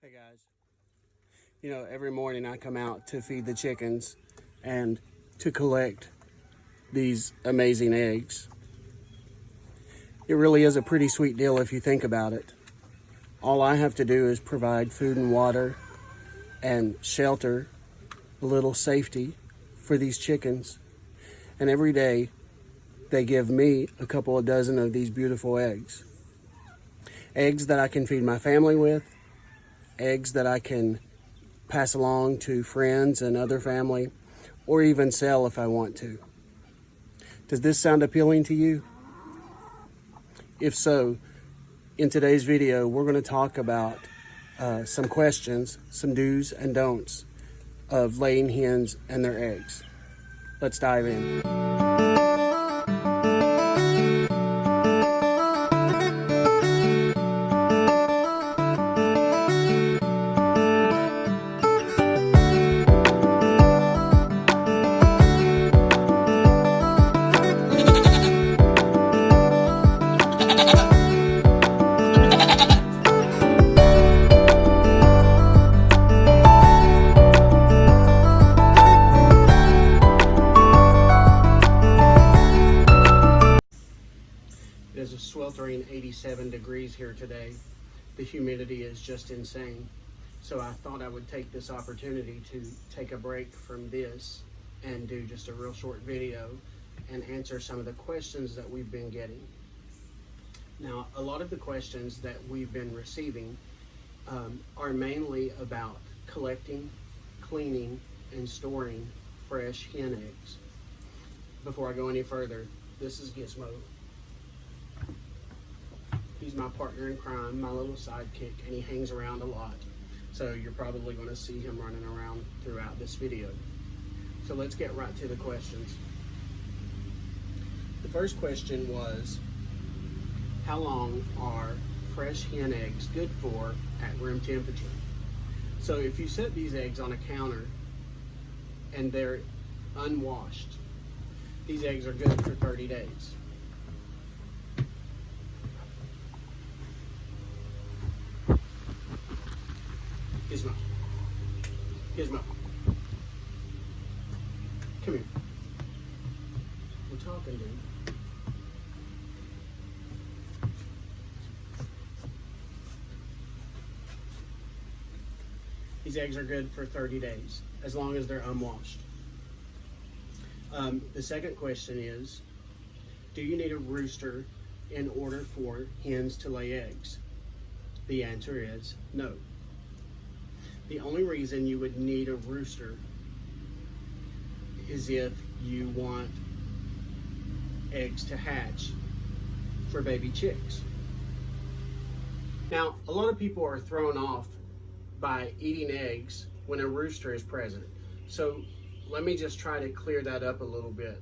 Hey guys, every morning I come out to feed the chickens and to collect these amazing eggs. It really is a pretty sweet deal if you think about it. All I have to do is provide food and water and shelter, a little safety for these chickens. And every day they give me a couple of dozen of these beautiful eggs. Eggs that I can feed my family with, eggs that I can pass along to friends and other family, or even sell if I want to. Does this sound appealing to you? If so, in today's video, we're going to talk about some questions, some do's and don'ts of laying hens and their eggs. Let's dive in. It is a sweltering 87 degrees here today. The humidity is just insane. So I thought I would take this opportunity to take a break from this and do just a real short video and answer some of the questions that we've been getting. Now, a lot of the questions that we've been receiving are mainly about collecting, cleaning, and storing fresh hen eggs. Before I go any further, this is Gizmo. He's my partner in crime, my little sidekick, and he hangs around a lot. So you're probably going to see him running around throughout this video. So let's get right to the questions. The first question was, how long are fresh hen eggs good for at room temperature? So if you set these eggs on a counter and they're unwashed, these eggs are good for 30 days. Gizmo. Gizmo. Come here. We're talking, dude. These eggs are good for 30 days, as long as they're unwashed. The second question is, do you need a rooster in order for hens to lay eggs? The answer is no. The only reason you would need a rooster is if you want eggs to hatch for baby chicks. Now, a lot of people are thrown off by eating eggs when a rooster is present. So let me just try to clear that up a little bit.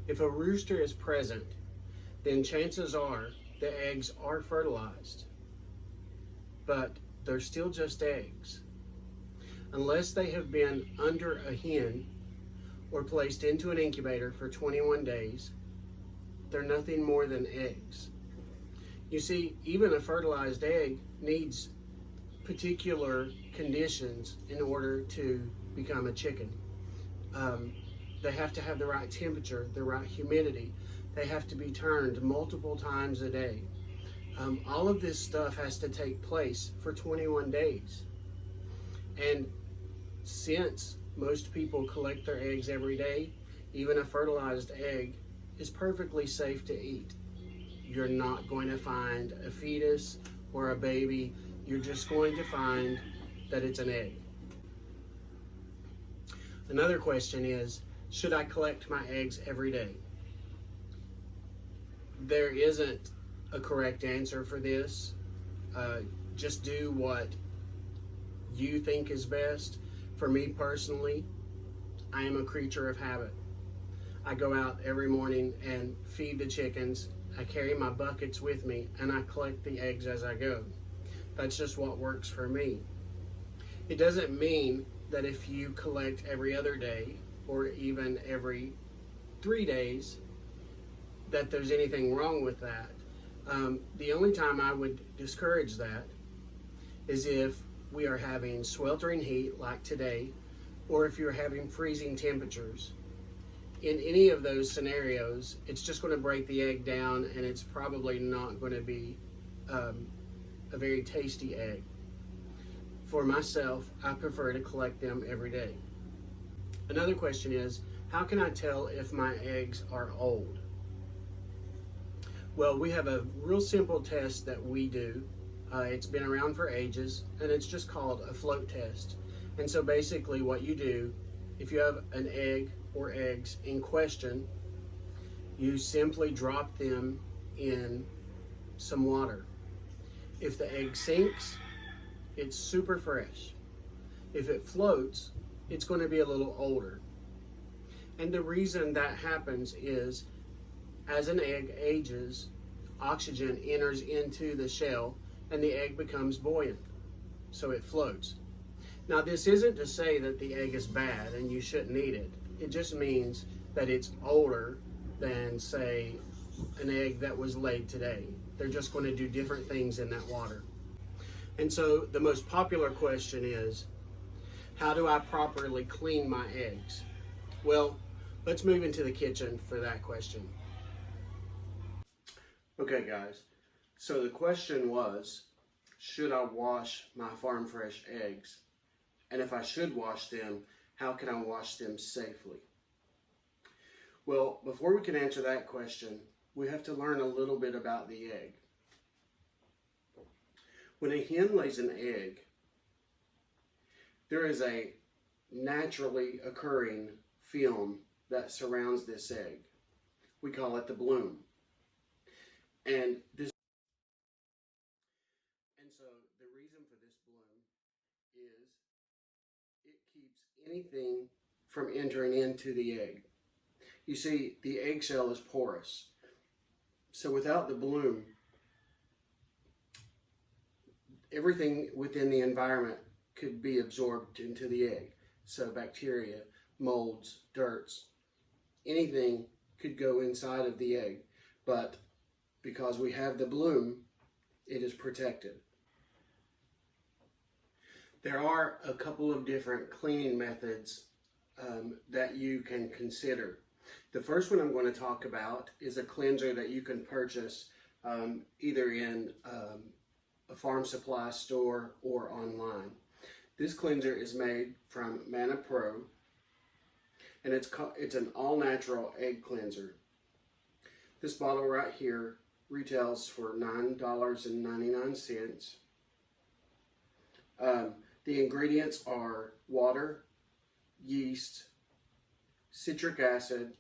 If a rooster is present, then chances are the eggs are fertilized, but they're still just eggs. Unless they have been under a hen or placed into an incubator for 21 days, they're nothing more than eggs. You see, even a fertilized egg needs particular conditions in order to become a chicken. They have to have the right temperature, the right humidity. They have to be turned multiple times a day. All of this stuff has to take place for 21 days. And since most people collect their eggs every day, even a fertilized egg is perfectly safe to eat. You're not going to find a fetus or a baby. You're just going to find that it's an egg. Another question is, should I collect my eggs every day? There isn't a correct answer for this. Just do what you think is best. For me personally, I am a creature of habit. I go out every morning and feed the chickens. I carry my buckets with me and I collect the eggs as I go. That's just what works for me. It doesn't mean that if you collect every other day or even every 3 days that there's anything wrong with that. The only time I would discourage that is if we are having sweltering heat like today, or if you're having freezing temperatures. In any of those scenarios, it's just going to break the egg down, and it's probably not going to be a very tasty egg. For myself, I prefer to collect them every day. Another question is, how can I tell if my eggs are old? Well, we have a real simple test that we do. It's been around for ages, and it's just called a float test. And so basically what you do, if you have an egg or eggs in question, you simply drop them in some water. If the egg sinks, it's super fresh. If it floats, it's going to be a little older. And the reason that happens is as an egg ages, oxygen enters into the shell and the egg becomes buoyant, so it floats. Now, this isn't to say that the egg is bad and you shouldn't eat it. It just means that it's older than, say, an egg that was laid today. They're just going to do different things in that water. And so the most popular question is, how do I properly clean my eggs? Well, let's move into the kitchen for that question. Okay, guys, so the question was, should I wash my farm fresh eggs? And if I should wash them, how can I wash them safely? Well, before we can answer that question, we have to learn a little bit about the egg. When a hen lays an egg, there is a naturally occurring film that surrounds this egg. We call it the bloom. And so the reason for this bloom is it keeps anything from entering into the egg. You see, the eggshell is porous. So without the bloom, everything within the environment could be absorbed into the egg. So bacteria, molds, dirts, anything could go inside of the egg. But because we have the bloom, it is protected. There are a couple of different cleaning methods that you can consider. The first one I'm going to talk about is a cleanser that you can purchase either in a farm supply store or online. This cleanser is made from Manna Pro, and it's an all-natural egg cleanser. This bottle right here retails for $9.99. The ingredients are water, yeast, citric acid,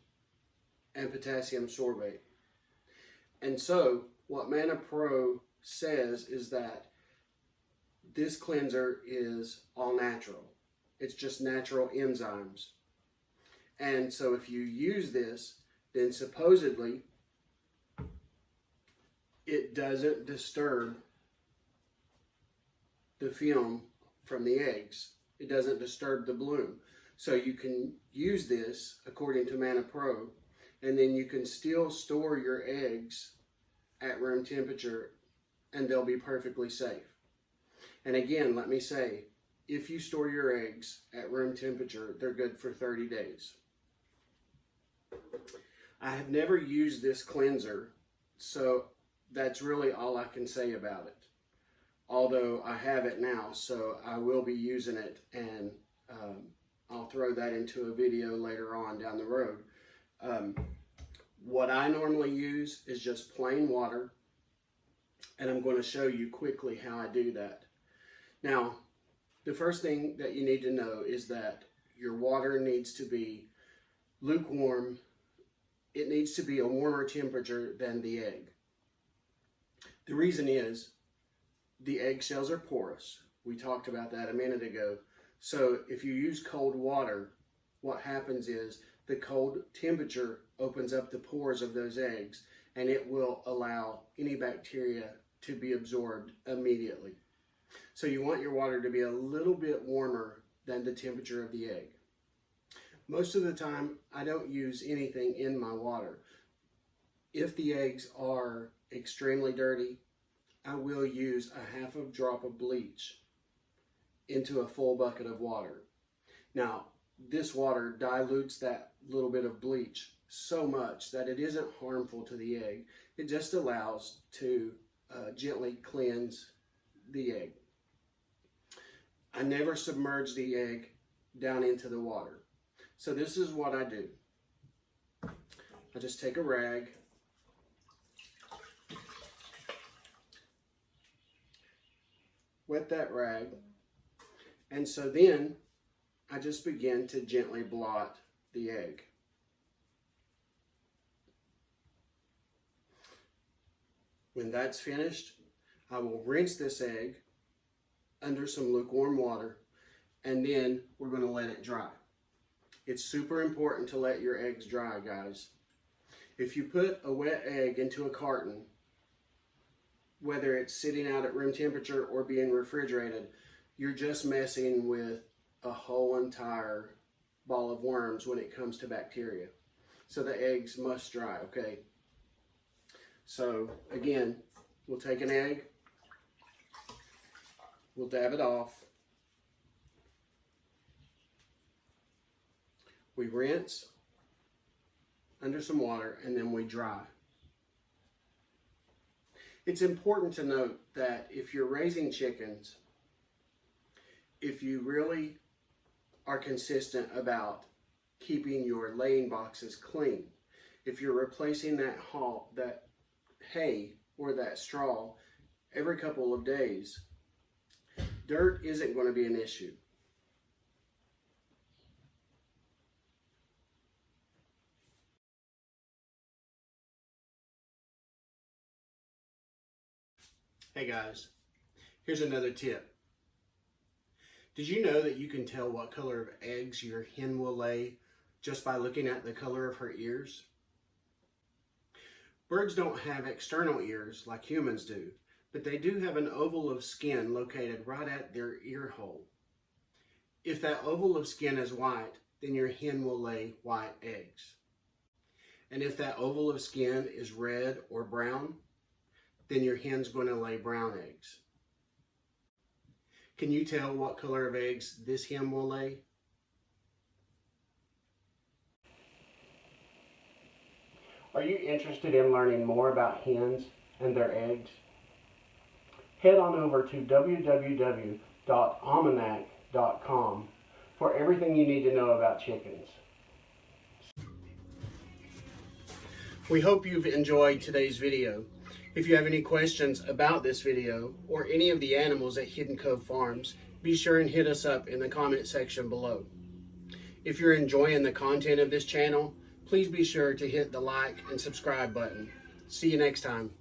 and potassium sorbate. And so what Manna Pro says is that this cleanser is all natural. It's just natural enzymes. And so if you use this, then supposedly it doesn't disturb the film from the eggs. It doesn't disturb the bloom. So you can use this according to Manna Pro, and then you can still store your eggs at room temperature and they'll be perfectly safe. And again, let me say, if you store your eggs at room temperature, they're good for 30 days. I have never used this cleanser, so that's really all I can say about it. Although I have it now, so I will be using it, and I'll throw that into a video later on down the road. What I normally use is just plain water, and I'm going to show you quickly how I do that. Now, the first thing that you need to know is that your water needs to be lukewarm. It needs to be a warmer temperature than the egg. The reason is the eggshells are porous. We talked about that a minute ago. So if you use cold water, what happens is the cold temperature opens up the pores of those eggs, and it will allow any bacteria to be absorbed immediately. So you want your water to be a little bit warmer than the temperature of the egg. Most of the time, I don't use anything in my water. If the eggs are extremely dirty, I will use a half a drop of bleach into a full bucket of water. Now, this water dilutes that little bit of bleach so much that it isn't harmful to the egg. It just allows to gently cleanse the egg. I never submerge the egg down into the water. So this is what I do. I just take a rag, wet that rag, and so then I just begin to gently blot the egg. When that's finished, I will rinse this egg under some lukewarm water, and then we're going to let it dry. It's super important to let your eggs dry, guys. If you put a wet egg into a carton, whether it's sitting out at room temperature or being refrigerated, you're just messing with a whole entire ball of worms when it comes to bacteria. So the eggs must dry, okay? So again, we'll take an egg, we'll dab it off, we rinse under some water, and then we dry. It's important to note that if you're raising chickens, if you really are consistent about keeping your laying boxes clean, if you're replacing that hay or that straw every couple of days, dirt isn't going to be an issue. Hey guys, here's another tip. Did you know that you can tell what color of eggs your hen will lay just by looking at the color of her ears? Birds don't have external ears like humans do, but they do have an oval of skin located right at their ear hole. If that oval of skin is white, then your hen will lay white eggs. And if that oval of skin is red or brown, then your hen's going to lay brown eggs. Can you tell what color of eggs this hen will lay? Are you interested in learning more about hens and their eggs? Head on over to www.almanac.com for everything you need to know about chickens. We hope you've enjoyed today's video. If you have any questions about this video or any of the animals at Hidden Cove Farms, be sure and hit us up in the comment section below. If you're enjoying the content of this channel, please be sure to hit the like and subscribe button. See you next time.